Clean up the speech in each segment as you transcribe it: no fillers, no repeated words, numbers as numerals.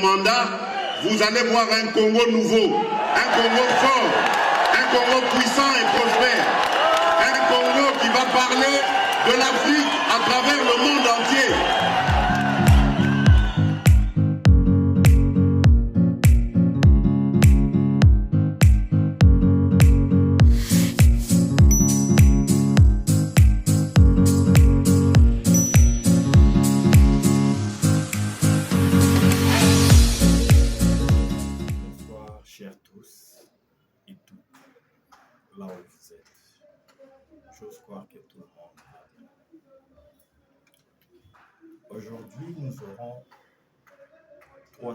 mandat, vous allez voir un Congo nouveau, un Congo fort, un Congo puissant et prospère, un Congo qui va parler de l'Afrique à travers le monde entier. Chers tous et toutes, là où vous êtes, j'ose croire que tout le monde va bien. Aujourd'hui, nous aurons 3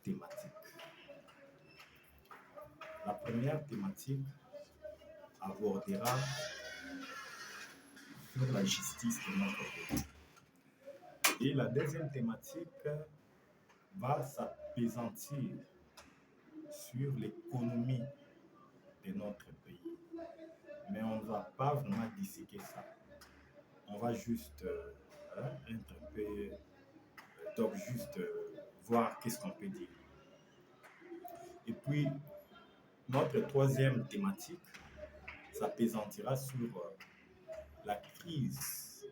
thématiques. La première thématique abordera sur la justice de notre pays. Et la deuxième thématique va s'appesantir sur l'économie de notre pays. Mais on ne va pas vraiment disséquer ça. On va juste être un peu, donc juste voir qu'est-ce qu'on peut dire. Et puis, notre troisième thématique s'appesantira sur la crise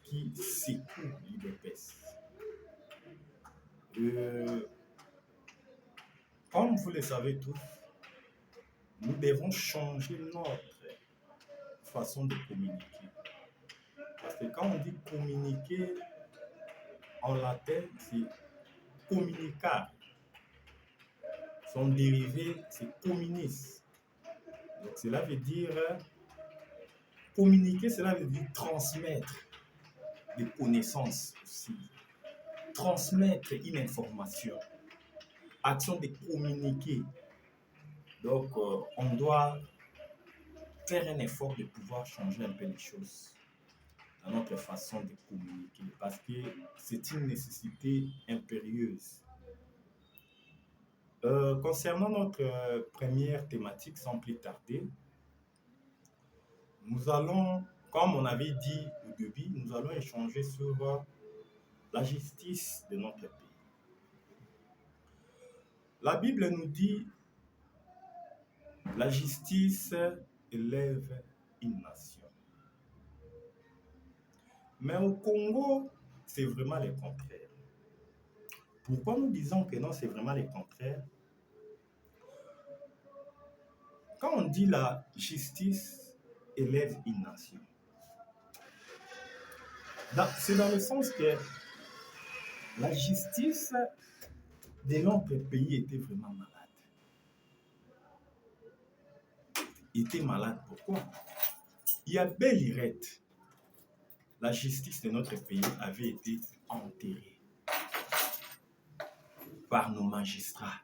qui secoue l'UDPS. Comme vous le savez tous, nous devons changer notre façon de communiquer. Parce que quand on dit communiquer, en latin, c'est communicar. Son dérivé, c'est communis. Donc cela veut dire, communiquer, cela veut dire transmettre des connaissances aussi. Transmettre une information. Action de communiquer. Donc, on doit faire un effort de pouvoir changer un peu les choses dans notre façon de communiquer parce que c'est une nécessité impérieuse. Concernant notre première thématique, sans plus tarder, nous allons, comme on avait dit au début, nous allons échanger sur la justice de notre pays. La Bible nous dit la justice élève une nation. Mais au Congo, c'est vraiment le contraire. Pourquoi nous disons que non, c'est vraiment le contraire? Quand on dit la justice élève une nation, c'est dans le sens que la justice de notre pays était vraiment malade. Était malade, pourquoi? Il y a belle lurette. La justice de notre pays avait été enterrée par nos magistrats.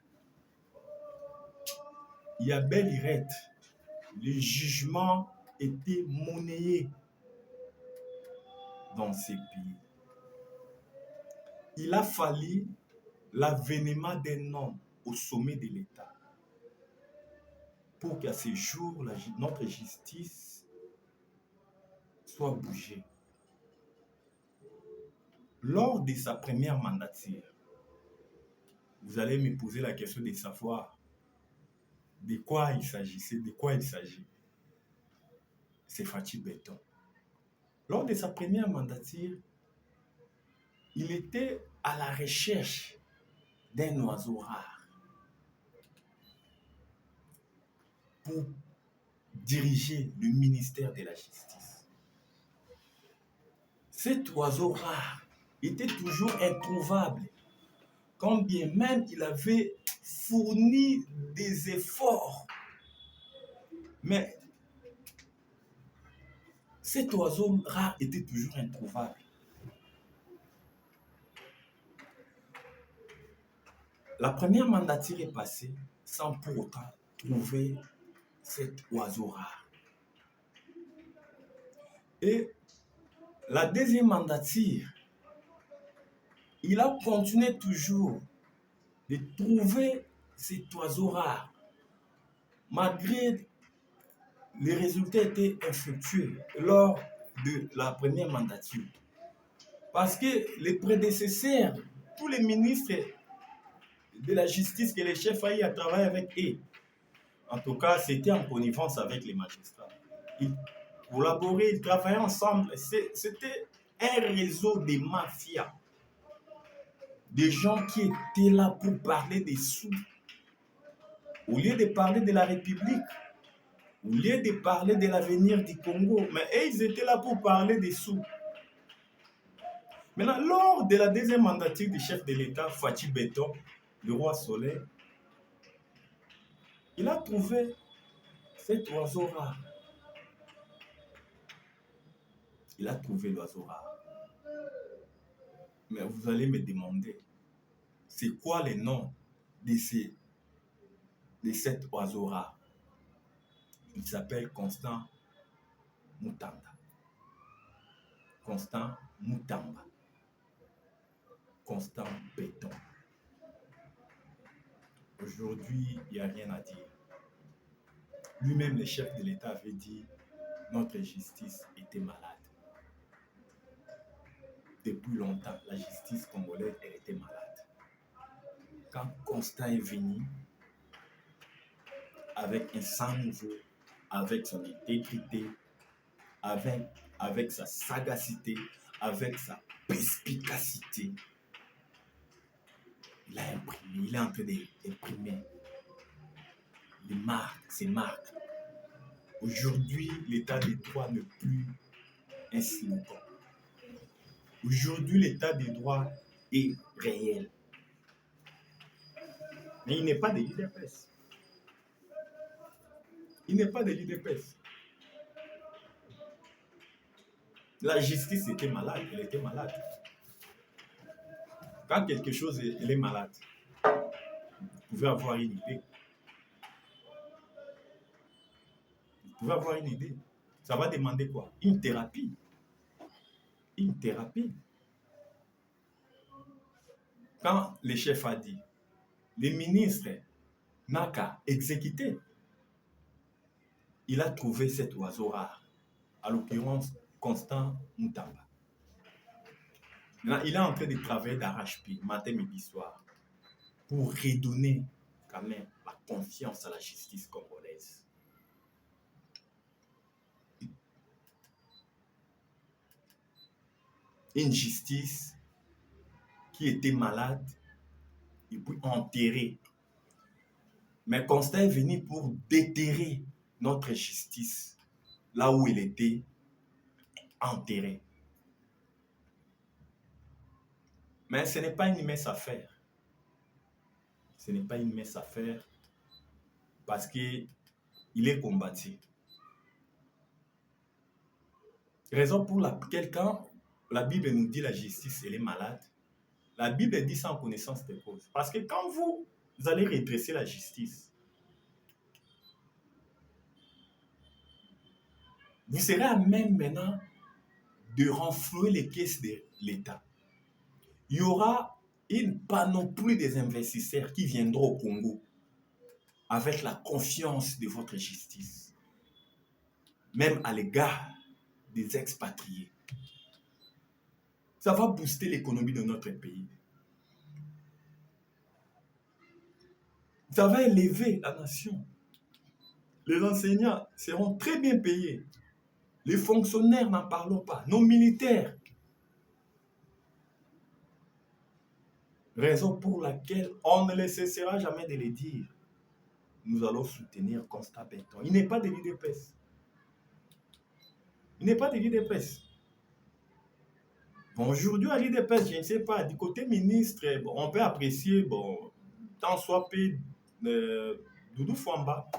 Il y a belle lurette. Les jugements étaient monnayés dans ces pays. Il a fallu l'avènement d'un homme au sommet de l'État pour qu'à ce jour, notre justice soit bougée. Lors de sa première mandature, vous allez me poser la question de savoir de quoi il s'agissait, de quoi il s'agit. C'est Fatou Béton. Lors de sa première mandature, il était à la recherche d'un oiseau rare pour diriger le ministère de la Justice. Cet oiseau rare était toujours introuvable, quand bien même il avait fourni des efforts. Mais cet oiseau rare était toujours introuvable. La première mandature est passée sans pour autant trouver cet oiseau rare. Et la deuxième mandature, il a continué toujours de trouver cet oiseau rare, malgré les résultats étaient infructueux lors de la première mandature. Parce que les prédécesseurs tous les ministres de la justice que les chefs a eu à travailler avec eux. En tout cas, c'était en connivence avec les magistrats. Ils collaboraient, ils travaillaient ensemble. C'était un réseau de mafias. Des gens qui étaient là pour parler des sous. Au lieu de parler de la République, au lieu de parler de l'avenir du Congo, mais eux, ils étaient là pour parler des sous. Maintenant, lors de la deuxième mandature du chef de l'État, Fachi Beton, le roi Soleil, il a trouvé cet oiseau rare. Il a trouvé l'oiseau rare. Mais vous allez me demander, c'est quoi le nom de cet oiseau rare? Il s'appelle Constant Mutanda. Constant Mutamba. Constant Béton. Aujourd'hui, il n'y a rien à dire. Lui-même, le chef de l'État avait dit notre justice était malade. Depuis longtemps, la justice congolaise, elle était malade. Quand Constant est venu, avec un sang nouveau, avec son intégrité, avec sa sagacité, avec sa perspicacité, il a imprimé, il est en train d'imprimer ses marques. Aujourd'hui, l'état de droit n'est plus un slogan. Aujourd'hui, l'état de droit est réel. Mais il n'est pas de l'UDPS. Il n'est pas de l'UDPS. La justice était malade, elle était malade. Quand quelque chose est malade, vous pouvez avoir une idée. Vous pouvez avoir une idée. Ça va demander quoi? Une thérapie. Une thérapie. Quand le chef a dit, le ministre n'a qu'à exécuter, il a trouvé cet oiseau rare, à l'occurrence Constant Mutamba. Maintenant, il est en train de travailler d'arrache-pied, matin, midi, soir, pour redonner quand même la confiance à la justice congolaise. Une justice qui était malade et puis enterrée. Mais Constant est venu pour déterrer notre justice là où elle était enterrée. Mais ce n'est pas une mince affaire. Ce n'est pas une mince affaire parce qu'il est combattu. Raison pour laquelle quand la Bible nous dit la justice, elle est malade, la Bible dit ça en connaissance de cause. Parce que quand vous allez redresser la justice, vous serez à même maintenant de renflouer les caisses de l'État. Il y aura une panoplie des investisseurs qui viendront au Congo avec la confiance de votre justice, même à l'égard des expatriés. Ça va booster l'économie de notre pays. Ça va élever la nation. Les enseignants seront très bien payés. Les fonctionnaires, n'en parlons pas. Nos militaires. Raison pour laquelle on ne cessera jamais de le dire. Nous allons soutenir Constant Béton. Il n'est pas de l'UDPS. Il n'est pas de l'UDPS. Bon, aujourd'hui, à l'UDPS, je ne sais pas, du côté ministre, bon, on peut apprécier, bon, tant soit peu, Doudou Fwamba,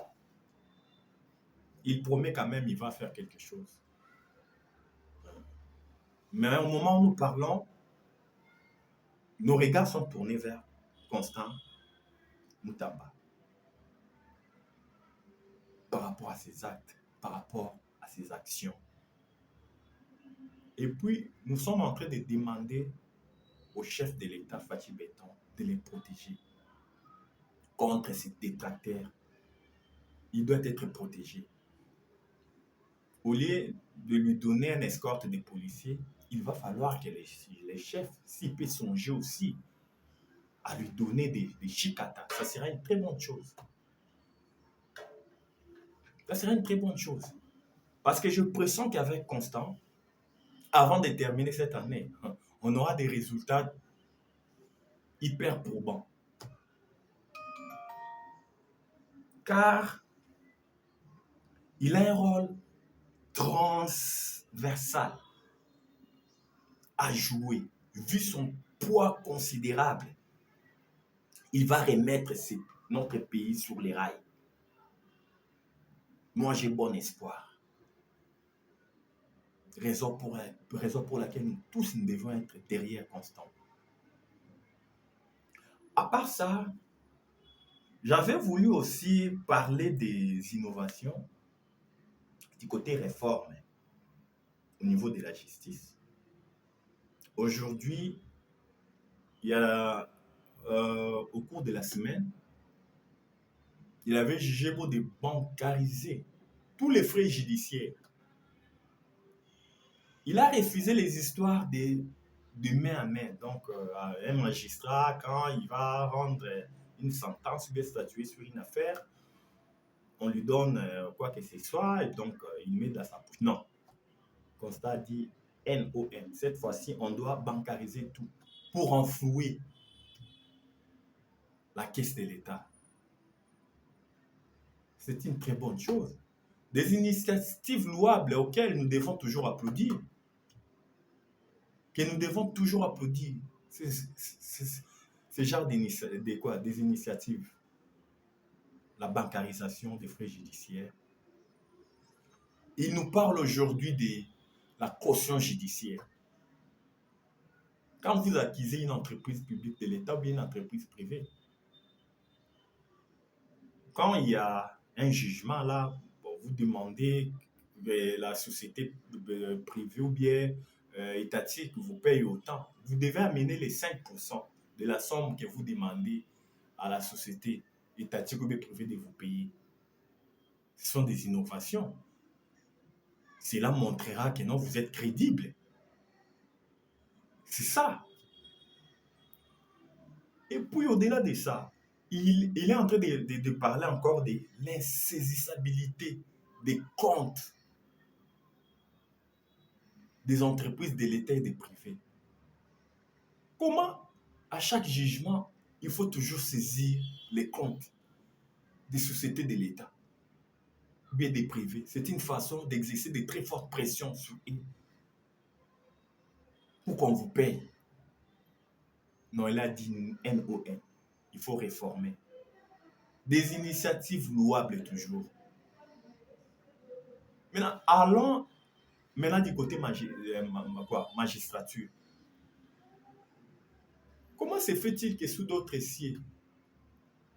il promet quand même, il va faire quelque chose. Mais au moment où nous parlons, nos regards sont tournés vers Constant Mutamba. Par rapport à ses actes, par rapport à ses actions. Et puis, nous sommes en train de demander au chef de l'État, Fachi Beton, de les protéger contre ces détracteurs. Il doit être protégé. Au lieu de lui donner un escorte de policiers, il va falloir que les chefs s'y puissent songer aussi à lui donner des chicatas. Ça sera une très bonne chose. Ça sera une très bonne chose. Parce que je pressens qu'avec Constant, avant de terminer cette année, on aura des résultats hyper probants. Car il a un rôle transversal à jouer. Vu son poids considérable, il va remettre notre pays sur les rails. Moi, j'ai bon espoir. Raison pour laquelle nous tous nous devons être derrière Constant. À part ça, j'avais voulu aussi parler des innovations du côté réforme au niveau de la justice. Aujourd'hui, il y a, au cours de la semaine, il avait jugé beau de bancariser tous les frais judiciaires. Il a refusé les histoires de main à main. Donc, un magistrat, quand il va rendre une sentence ou bien statuer sur une affaire, on lui donne quoi que ce soit et donc il met dans sa poche. Non. Constat dit NON. Cette fois-ci, on doit bancariser tout pour enflouer la caisse de l'État. C'est une très bonne chose. Des initiatives louables auxquelles nous devons toujours applaudir. Que nous devons toujours applaudir. Ce genre des initiatives. La bancarisation des frais judiciaires. Il nous parle aujourd'hui de la caution judiciaire. Quand vous accusez une entreprise publique de l'État ou bien une entreprise privée, quand il y a un jugement là, vous demandez la société privée ou bien étatique vous paye autant, vous devez amener les 5% de la somme que vous demandez à la société étatique ou bien privée de vous payer. Ce sont des innovations. Cela montrera que non, vous êtes crédible. C'est ça. Et puis au-delà de ça, il est en train de parler encore de l'insaisissabilité des comptes des entreprises de l'État et des privés. Comment, à chaque jugement, il faut toujours saisir les comptes des sociétés de l'État ou bien des privés? C'est une façon d'exercer de très fortes pressions sur eux pour qu'on vous paye. Non, il a dit NON. Il faut réformer. Des initiatives louables toujours. Maintenant, allons du côté magistrature. Comment se fait-il que sous d'autres cieux,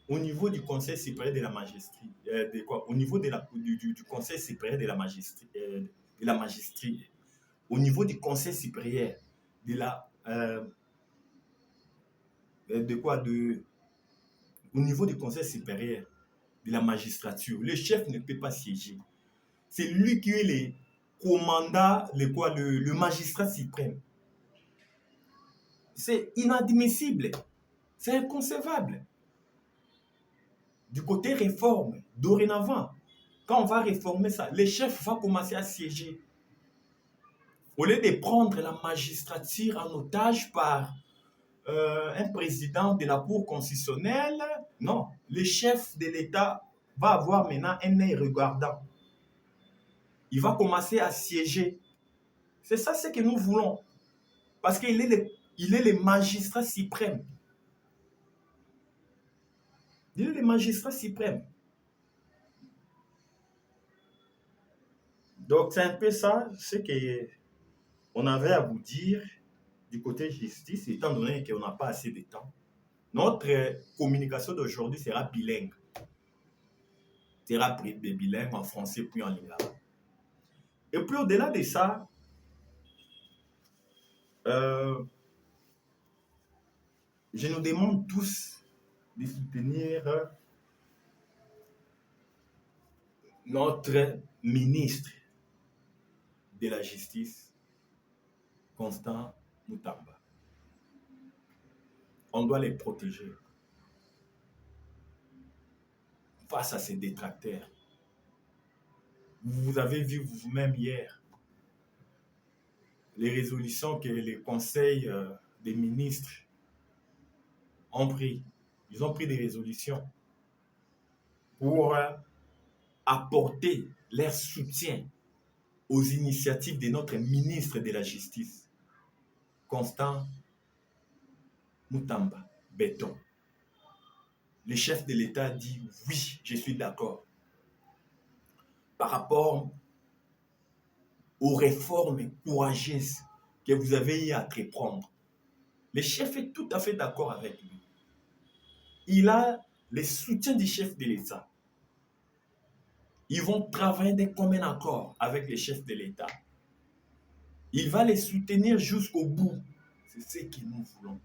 au niveau du Conseil supérieur de la magistrature, au niveau du Conseil supérieur de la magistrature, au niveau du Conseil supérieur de la au niveau du Conseil supérieur de la magistrature, le chef ne peut pas siéger. C'est lui qui est le commandant, le magistrat suprême. C'est inadmissible. C'est inconcevable. Du côté réforme, dorénavant, quand on va réformer ça, le chef va commencer à siéger. Au lieu de prendre la magistrature en otage par un président de la Cour constitutionnelle, non, le chef de l'État va avoir maintenant un œil regardant. Il va commencer à siéger. C'est ça ce que nous voulons. Parce qu'il est le magistrat suprême. Il est le magistrat suprême. Donc c'est un peu ça ce qu'on avait à vous dire du côté justice, étant donné qu'on n'a pas assez de temps. Notre communication d'aujourd'hui sera bilingue. Sera bilingue en français puis en lingala. Et puis au-delà de ça, je nous demande tous de soutenir notre ministre de la Justice, Constant Mutamba. on doit les protéger face à ces détracteurs. Vous avez vu vous-même hier les résolutions que les conseils des ministres ont pris. Ils ont pris des résolutions pour apporter leur soutien aux initiatives de notre ministre de la Justice, Constant Mutamba Beton. Le chef de l'État dit oui, je suis d'accord par rapport aux réformes courageuses que vous avez eu à entreprendre. Le chef est tout à fait d'accord avec lui. Il a le soutien du chef de l'État. Ils vont travailler de commun accord avec les chefs de l'État. Il va les soutenir jusqu'au bout. C'est ce que nous voulons.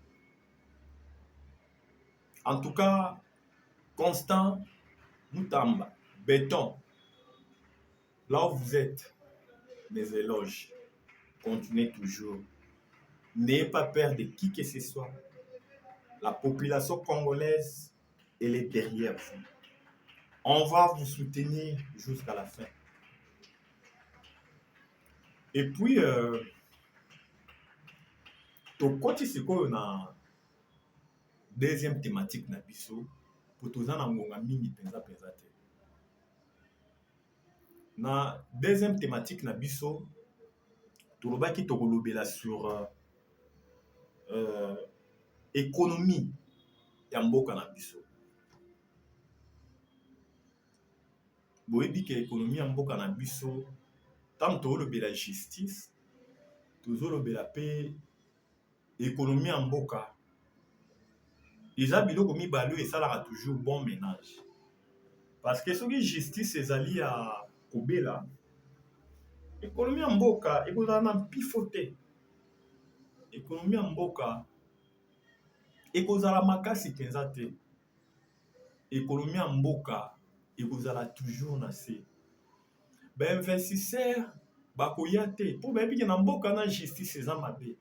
En tout cas, Constant Mutamba Beton, là où vous êtes, mes éloges, continuez toujours. N'ayez pas peur de qui que ce soit. La population congolaise, elle est derrière vous. On va vous soutenir jusqu'à la fin. Et puis, tokoti sikoyo na deuxième thématique na biso, pour toza na ngonga mingi penza te. Na deuxième thématique na biso, tolobaki tokolobela sur économie ya mboka na biso. Boyebi ke économie ya mboka na biso, tant tolobela justice, tozolobela pe économie ya mboka. Eza biloko mibale oyo esalaka toujours bon ménage. Parce que soki justice ezali ya kobela, économie ya mboka ekozala na mpifo te. Économie ya mboka ekozala makasi penza te. Économie ya mboka ekozala toujours na se. Bainvestisseur bakoya te mpo bayebi ke na mboka na justice eza mabe.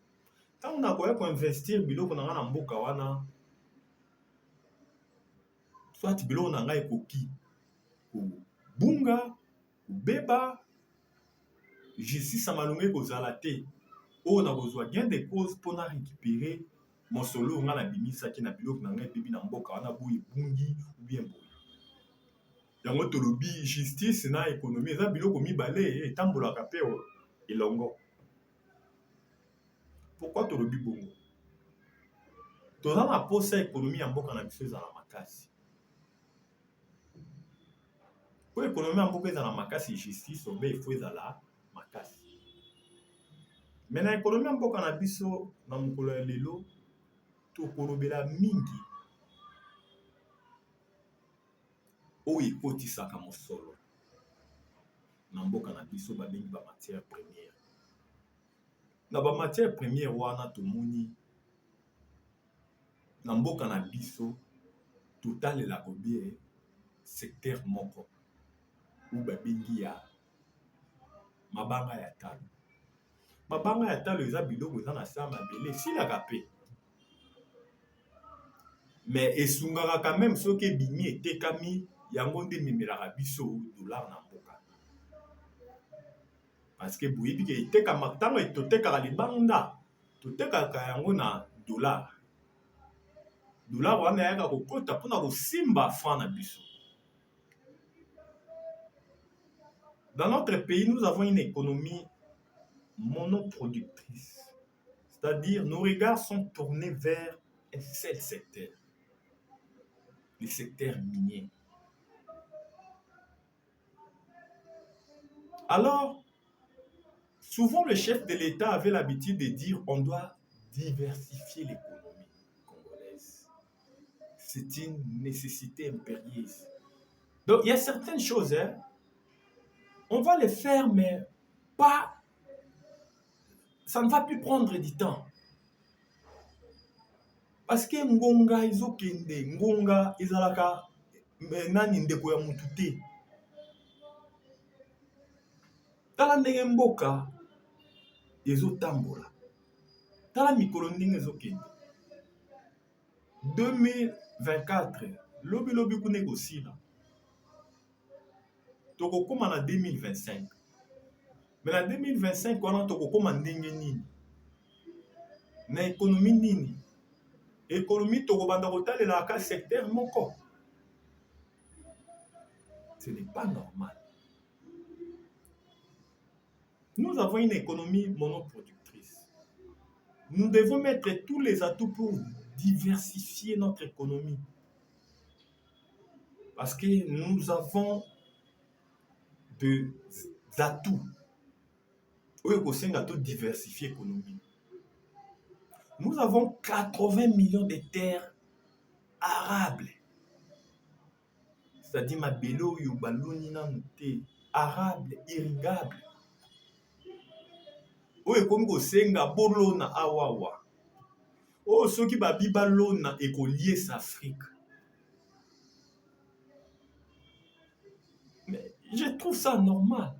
Ntango nakoya koinvestir biloko na nga na mboka wana, soit biloko na ngai ekoki kobunga, kobeba, justice ya malonga ekozala te. Oyo nakozwa gain de cause mpona récupérer mosolo oyo nga nabimisaki na biloko na ngai ebebi na mboka wana boye ebungi ou bien boye. Yango tolobi justice na économie eza biloko mibale etambolaka pe elongo. Pourquoi tolobi bongo? Toza na posa économie ya mboka na biso ezala makasi. Po économie ya mboka ezala makasi, justice obe efo ezala makasi. Mais na économie ya mboka na biso na mokolo ya lelo tokolobela mingi oyo ekotisaka mosolo na mboka na biso babengi ba matière première. Na ba matière première wana tomoni na mboka na biso totalela kobie secteur moko ou babengi ya mabanga ya talo. Mabanga ya talo eza biloko eza na sa mabele esilaka pe. Mais esungaka quand même soki ebimi etekami yango nde memelaka biso dollar na mboka. Parce que boyebi ke etekama ntango totekaka libanda totekaka yango na dollar. Dollar wana yaka kokota mpona kosimba franc na biso. Dans notre pays, nous avons une économie monoproductrice. C'est-à-dire, nos regards sont tournés vers un seul secteur, le secteur minier. Alors, souvent le chef de l'État avait l'habitude de dire on doit diversifier l'économie congolaise. C'est une nécessité impérieuse. Donc, il y a certaines choses, on va les faire, mais pas... Ça ne va plus prendre du temps. Parce que ngonga izokende, ngonga izalaka nani ndeko ya mutu te. Tala ndenge mboka ezotambola. Tala mikolo ndenge ezokende. 2024, lobi ku négocie là. Toko koma na 2025. Mais en 2025, on a toko koma ndenge nini. Na économie nini. Économie toko banda kotalela ka secteur moko. Ce n'est pas normal. Nous avons une économie monoproductrice. Nous devons mettre tous les atouts pour diversifier notre économie. Parce que nous avons des atouts. Où est-ce qu'on a diversifier l'économie? Nous avons 80 millions de terres arables. C'est-à-dire ma bélo yobaloni na muté arable irrigable. Oyo comme ko senga bolona awawa. Oh soki ba bibalona ekolier Afrique. Mais je trouve ça normal.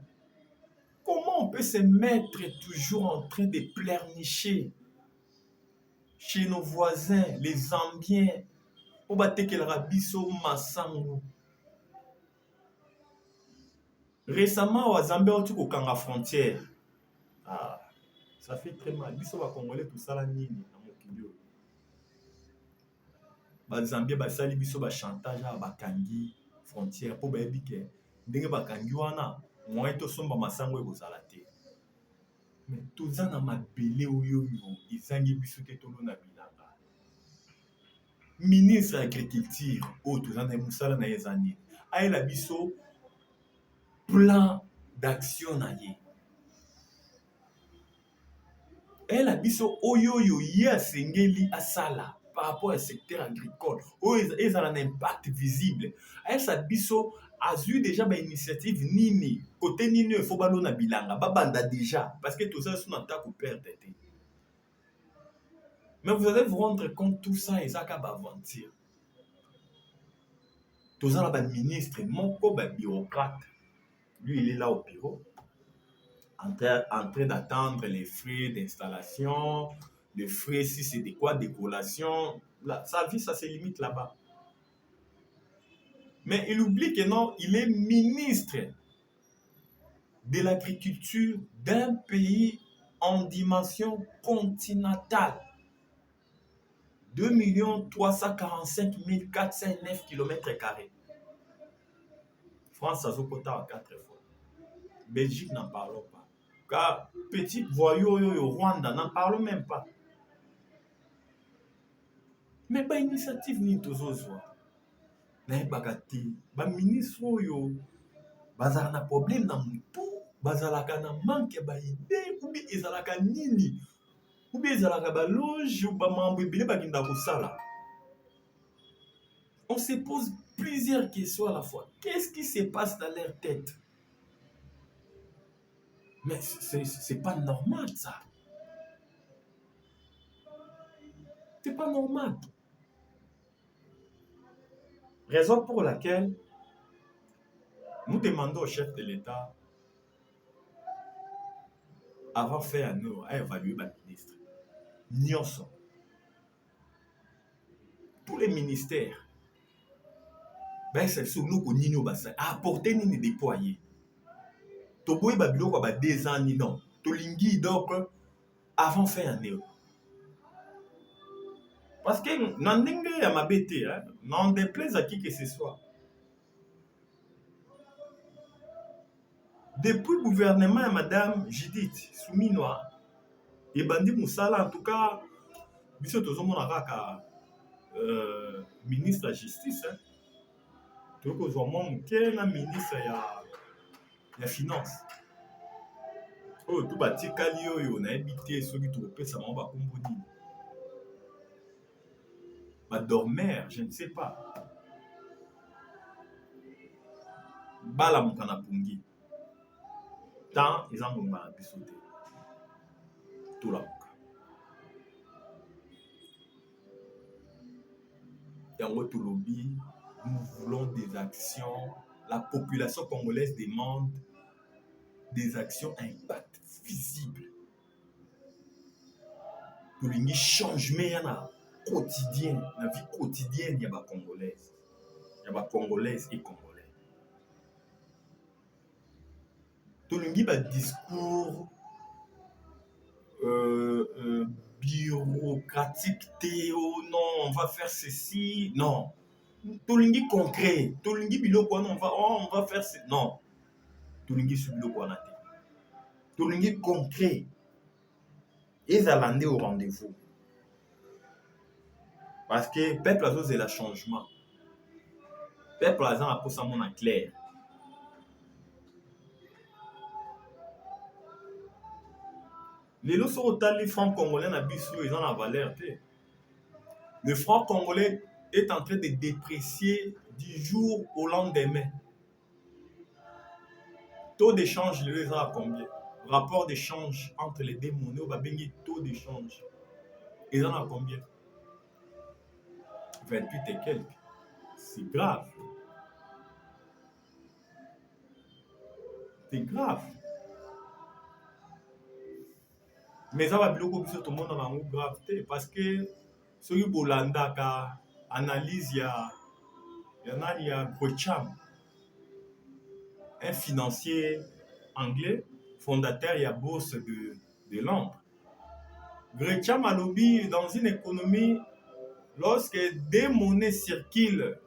Comment on peut se mettre toujours en train de pleurnicher chez nos voisins, les Zambiens, au batekel rabiso masango. Récemment, au Zambie, on a eu la frontière. Ah, ça fait très mal. Biso va Congolais tout ça la nini na mokili. Ba Zambie ba sali biso ba chantage à bakangi frontière pour ba ebike. Ndenge bakangi wana, moi to somba masango ekozala te. Mais tout ça na mabele oyo izangi biso te tolo na bilanga. Ministre de l'agriculture, oh tout ça na musala na ezani. Aïe la biso plan d'action na ye. Elle a biso oyo ya sengeli asala par rapport au secteur agricole. Ils ont un impact visible. Elle sa biso a eu déjà une initiative nini côté nini il faut balona bilanga babanda déjà parce que tout ça sont en train de perdre. Mais vous allez vous rendre compte tout ça et ça va aventure. Tout ça là ministre mon bureaucrate. Lui il est là au bureau. En train d'attendre les frais d'installation, les frais si c'est de quoi, décoration. Sa vie, ça se limite là-bas. Mais il oublie que non, il est ministre de l'agriculture d'un pays en dimension continentale. 2 345 409 km². France, ça se compte à 4 fois. Belgique, n'en parlons pas. Car petit voyou au Rwanda, n'en parlons même pas. Mais pas initiative ni tozozwa. Na bagati, ba ministre yo bazala na problème na mutu, bazalaka na manque ba idée ou bien ezalaka nini? Ou bien ezalaka ba loge ou ba mambo ebele bakinda kosala. On se pose plusieurs questions à la fois. Qu'est-ce qui se passe dans leur tête? Mais c'est pas normal ça. C'est pas normal. Raison pour laquelle nous demandons au chef de l'État avant de faire nous à évaluer le ministre. Nyonso. Tous les ministères. Ben c'est sur nous qu'on n'y a apporter ni déployer. Toboy babilo kwa ba 2 ans ni non. Tolingi donc avant de faire nous. Parce que n'andenge ya mabete hein, n'en déplaise à qui que ce soit. Depuis le gouvernement de Madame Judith Souminoa et Bandi Moussala, en tout cas, Monsieur Tozomonaraka, ministre de la Justice, tout le monde qui est ministre de la Finance. Oh, tout bâti Kalio, on a habité ceux qui trouvent ça m'a pas compris. Ma dormir, je ne sais pas. Bala mukana pungi. Tant ils en ont pas sauté. Tout là. Dans votre lobby, nous voulons des actions. La population congolaise demande des actions à impact visible. Pour lui changement quotidienne, il y a des Congolaises. Il y a des Congolaises et Congolais. Tout le monde a discours bureaucratique, théo, non, on va faire ceci, non. Tout le monde concret, tout le monde on va faire ceci, non. Tout le monde sur le point. Tout le monde concret. Ils allaient au rendez-vous. Parce que le peuple a c'est le changement. Le peuple a pour ça mon clair. Les lots sont les francs congolais na biso, ils ont la valeur. Le franc congolais est en train de déprécier du jour au lendemain. Taux d'échange, les a à combien? Rapport d'échange entre les deux monnaies, on va baigner taux d'échange. Ils en ont combien? 28 et quelques. C'est grave. C'est grave. Mais ça va bloquer tout le monde dans la gravité parce que ce qui est Bolanda, analyse, il y a Grocham, un financier anglais, fondateur de la bourse de Londres. Grocham a lobby dans une économie, lorsque des monnaies circulent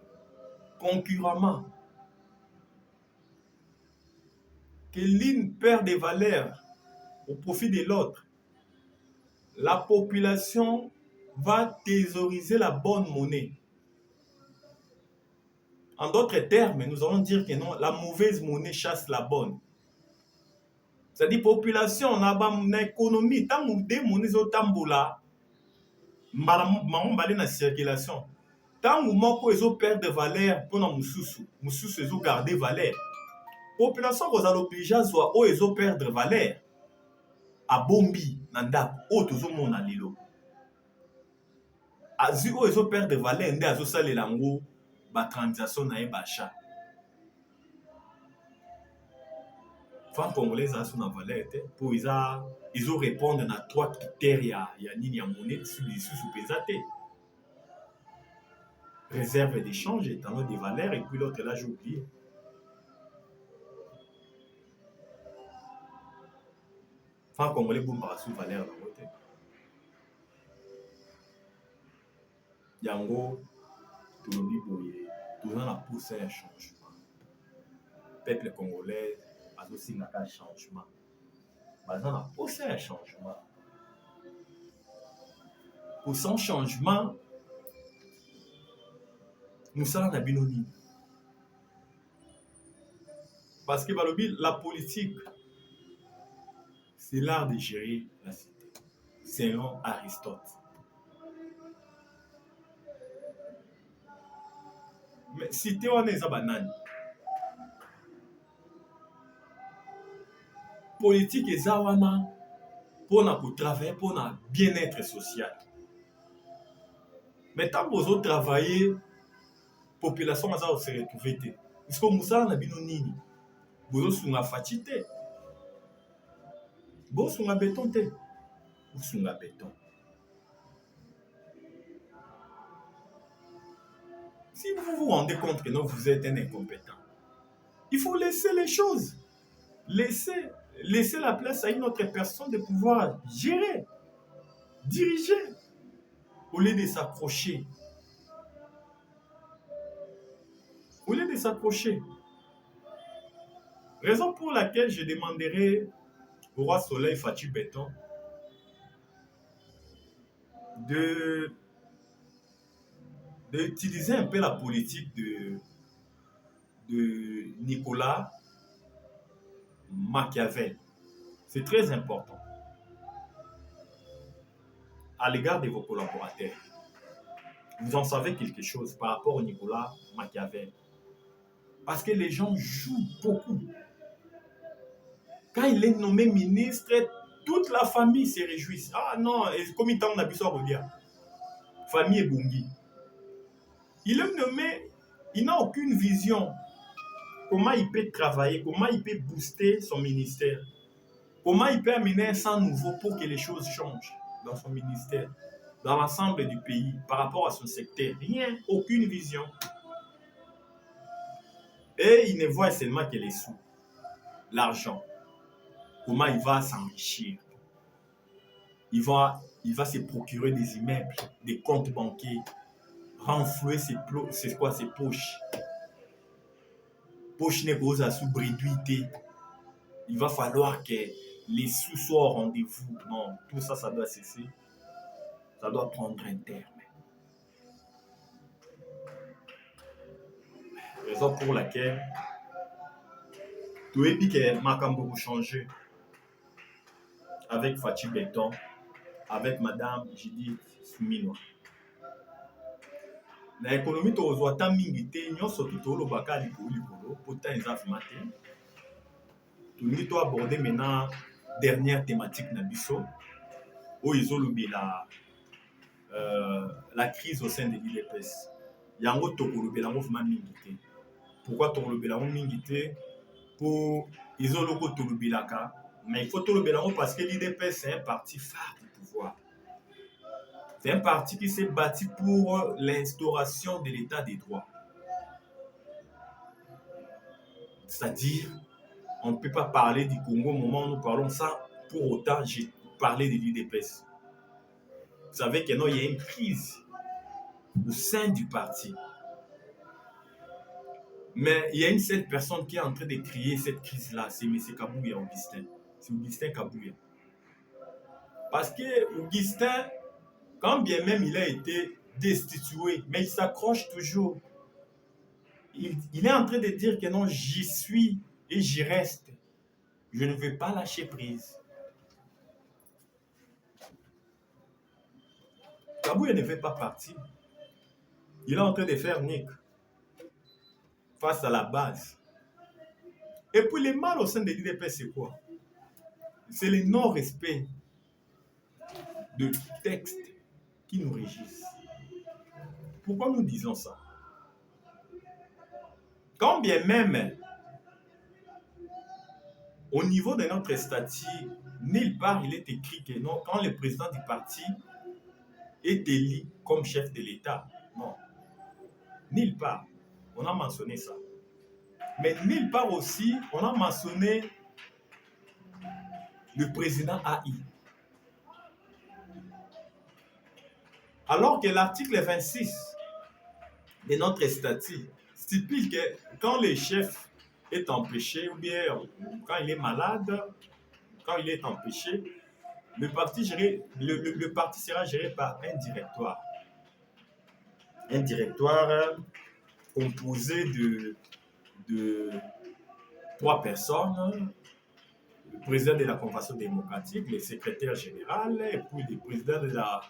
concurremment, que l'une perd des valeurs au profit de l'autre, la population va thésauriser la bonne monnaie. En d'autres termes, nous allons dire que non, la mauvaise monnaie chasse la bonne. C'est-à-dire, population, on a une économie, tant que des monnaies au tamboula, on va dans la circulation. Tant que ils ont perdu de valeur pour nous moussous, ils ont gardé valeur. Population, vous allez obliger soit où ils ont perdu de valeur. A Bombi, nanda, où tout le monde a lilo. A zi où ils ont perdu de valeur, ndé azo sale lango, ba transaction na ebacha. Francs congolais a son valeur, pour ils ont répondre à 3 critères, il y a ni monnaie, sous pesate. Réserve d'échange, étant des valeurs, et puis l'autre là, j'ai oublié. Francs congolais, boum, par sous valeur dans votre. Yango, tout le monde, tout le monde a poussé un changement. Peuple congolais a aussi un changement. Mais on a poussé un changement. Pour son changement, nous sommes dans Binoni. Parce que la politique, c'est l'art de gérer la cité, selon Aristote. Mais cité, on est à banane. Politique est zawana pour travailler, pour notre bien-être social. Mais tant que vous travaillez, la population va se retrouver. Parce que nous sommes dans nini. Vous sommes en fatigué. Vous sommes en béton. Vous sommes en béton. Si vous vous rendez compte que non, vous êtes un incompétent, il faut laisser les choses. Laisser la place à une autre personne de pouvoir gérer, diriger, au lieu de s'accrocher. Au lieu de s'accrocher. Raison pour laquelle je demanderai au roi Soleil Fatou Béton d'utiliser un peu la politique de Nicolas Machiavel. C'est très important à l'égard de vos collaborateurs. Vous en savez quelque chose par rapport au Nicolas Machiavel. Parce que les gens jouent beaucoup. Quand il est nommé ministre, toute la famille se réjouit. Ah non, comme il t'a dit, famille Bungi. Il est nommé, il n'a aucune vision. Comment il peut travailler, comment il peut booster son ministère, comment il peut amener un sang nouveau pour que les choses changent dans son ministère. dans l'ensemble du pays par rapport à son secteur. Rien, aucune vision. Et il ne voit seulement que les sous, l'argent. Comment il va s'enrichir. Il va se procurer des immeubles, des comptes bancaires, renflouer ses poches. Poche n'est pas à sous-bréduité. Il va falloir que les sous soient au rendez-vous. Non, tout ça, ça doit cesser. Ça doit prendre un terme. Raison pour laquelle tout est dit que Makambo vous changer avec Fachi Béton, avec Madame Judith Souminoa. Na économie tozwa ta mingi te nyonso tolobaka likolo pourtant eza vraiment te. Tolingi to aborder maintenant dernière thématique na biso oyo ezolobela la crise au sein de l'IDPS. Yango tokolobela yango vraiment mingi te. Pourquoi tokolobela yango mingi te? Pour ezoloko tolobelaka, mais il faut tolobela yango parce que l'IDPS c'est un parti phare du pouvoir. C'est un parti qui s'est bâti pour l'instauration de l'état des droits. C'est-à-dire, on ne peut pas parler du Congo au moment où nous parlons ça, pour autant j'ai parlé de l'IDPS. Vous savez qu'il y a une crise au sein du parti. Mais il y a une seule personne qui est en train de créer cette crise-là, c'est M. Kabouya Augustin. C'est Augustin Kabouya. Parce que Augustin, quand bien même il a été destitué, mais il s'accroche toujours. Il est en train de dire que non, j'y suis et j'y reste. Je ne vais pas lâcher prise. Kabouya ne fait pas partie. Il est en train de faire nique face à la base. Et puis le mal au sein de l'IDPS, c'est quoi? C'est le non-respect de textes qui nous régissent. Pourquoi nous disons ça? Quand bien même, au niveau de notre statut, nulle part il est écrit que non, quand le président du parti est élu comme chef de l'État, non. Nulle part, on a mentionné ça. Mais nulle part aussi, on a mentionné le président AI. Alors que l'article 26 de notre statut stipule que quand le chef est empêché ou bien quand il est malade, quand il est empêché, le parti sera géré par un directoire. Un directoire composé de 3 personnes, le président de la Convention démocratique, le secrétaire général et puis le président de la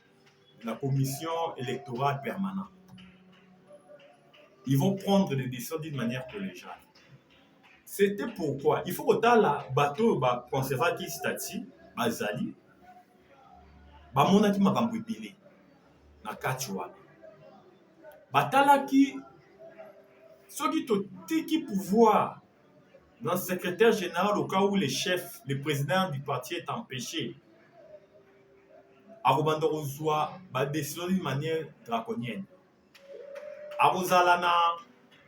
commission électorale permanente. Ils vont prendre des décisions d'une manière collégiale. C'était pourquoi il faut que la bateau conservateur statut bazali bamonaki makambo ebele na kati wana batalaki soki totiki pouvoir dans le secrétaire général au cas où le président du parti est empêché akobanda kozwa badécision d'une manière draconienne akozala na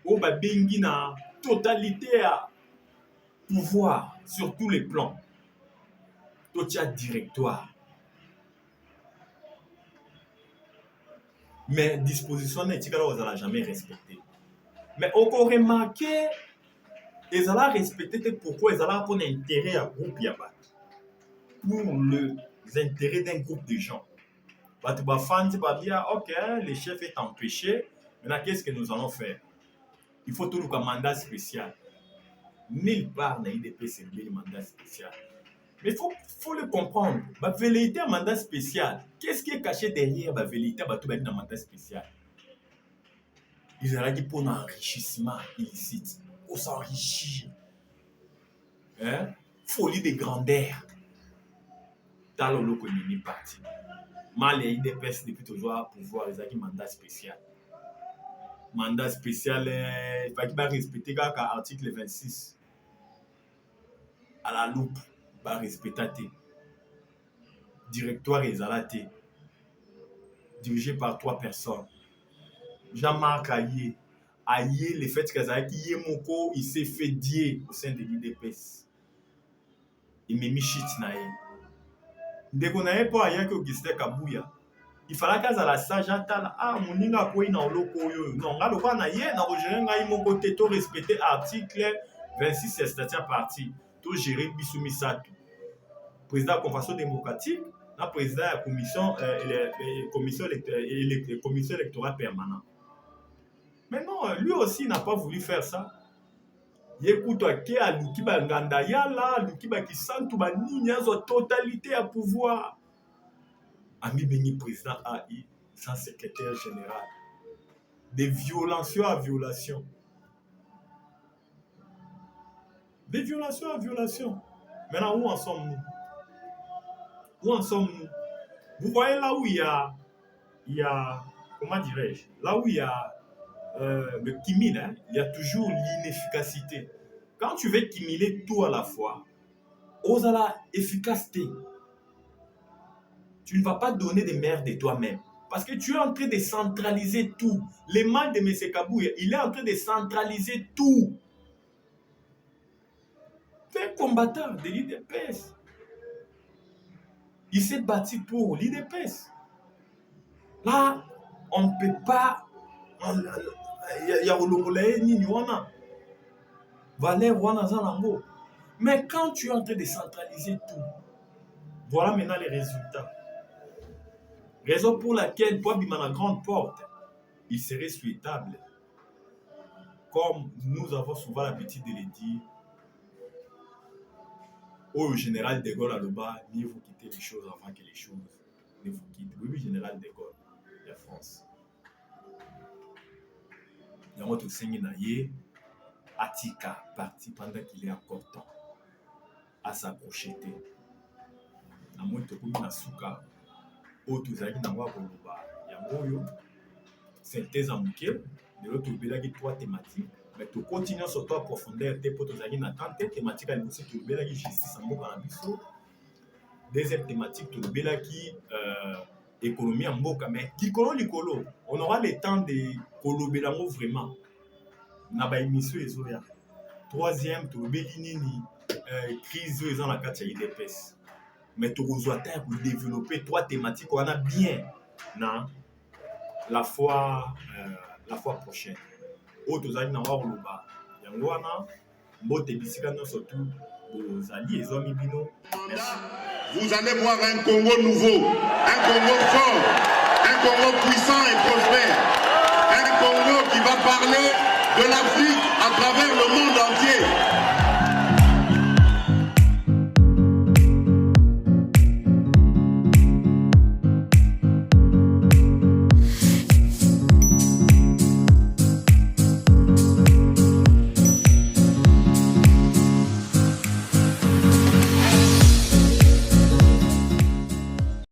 oyo babengi na totalité ya pouvoir sur tous les plans. Totia directoire. Mais disposition n'est pas jamais respectée. Mais on peut remarquer ils allaient respecter pourquoi ils allaient pour l'intérêt à groupe Yabat. Pour les intérêts d'un groupe de gens. Tu vas fan, tu vas dire ok, le chef est empêché. Maintenant, qu'est-ce que nous allons faire? Il faut tout le mandat spécial. Nulle part n'a IDP c'est le mandat spécial. Mais il faut le comprendre. La vérité un mandat spécial. Qu'est-ce qui est caché derrière la vérité un mandat spécial? Ils ont dit pour un enrichissement illicite. Pour s'enrichir. Folie de grandeur. Dans le local parti. Mal les IDPS depuis toujours pouvoir ils ont dit mandat spécial. Mandat spécial, il faut qu'il va respecter l'article 26. À la loupe, il va respecter. Directoire et zalaté. dirigé par 3 personnes. Jean-Marc Aye. Aye, le fait que Yemoko, il s'est fait dier au sein de l'IDPS. Il m'a mis shit nae. Dès qu'on n'avait pas Aye que Augustin Kabouya, il fallait qu'à la sage atala, ah, mon ninga quoi na oloko yo. Non, nga loka na ye, na rogere nga imoko te to respecter article 26 estatia parti. To gérer Bisoumisatu. Président de la Convention démocratique, le président de la commission électorale permanente. Mais non, lui aussi n'a pas voulu faire ça. Il écoute qui a l'oukiba ngandayala, l'oukiba qui sent tout banini, totalité à pouvoir. Ami Beni président AI, sans secrétaire général. Des violations à violations. Des violations à violations. Maintenant, où en sommes-nous? Où en sommes-nous? Vous voyez là où il y a comment dirais-je, là où il y a le kimil, hein, il y a toujours l'inefficacité. Quand tu veux kimiler tout à la fois, ose à la efficacité. Tu ne vas pas donner des merdes de toi-même. Parce que tu es en train de centraliser tout. Le mal de M. Kabouya, il est en train de centraliser tout. C'est un combattant de l'IDPS. Il s'est battu pour l'IDPS. Là, on ne peut pas. Il y a Olongolaye ni Nywana. Valère Wana Zanango. Mais quand tu es en train de centraliser tout, voilà maintenant les résultats. Raison pour laquelle, pour abîmer la grande porte, il serait souhaitable, comme nous avons souvent l'habitude de le dire, au général de Gaulle à l'Oba, mieux vous quitter les choses avant que les choses ne vous quittent. Oui, général de Gaulle, la France. Il y a un autre Naye, Atika, parti pendant qu'il est encore temps à s'approcher. À moins de comme Nasuka, autres Zagi Nangwa Koloba, Yangoyo, synthèse en bouquet, de l'autre Bélagi 3 thématiques. Mais tu continues sur toi profondeur, tes potes Zagi Natante, thématique à l'outil, tu Bélagi justice en Boka Nabiso. Deuxième thématique, tu Bélagi économie en Boka. Mais Kikolo Likolo, on aura le temps de Kolobelamo vraiment. Naba émission et Zoya. Troisième, tu Bélini, crise dans la carte IDPS. Mais tu as développer 3 thématiques qu'on a bien dans la fois prochaine. Autres alliés n'ont pas le bas. Yangoana, Mbote Bissikano surtout aux alliés et amis bino. Vous allez voir un Congo nouveau, un Congo fort, un Congo puissant et prospère, un Congo qui va parler de l'Afrique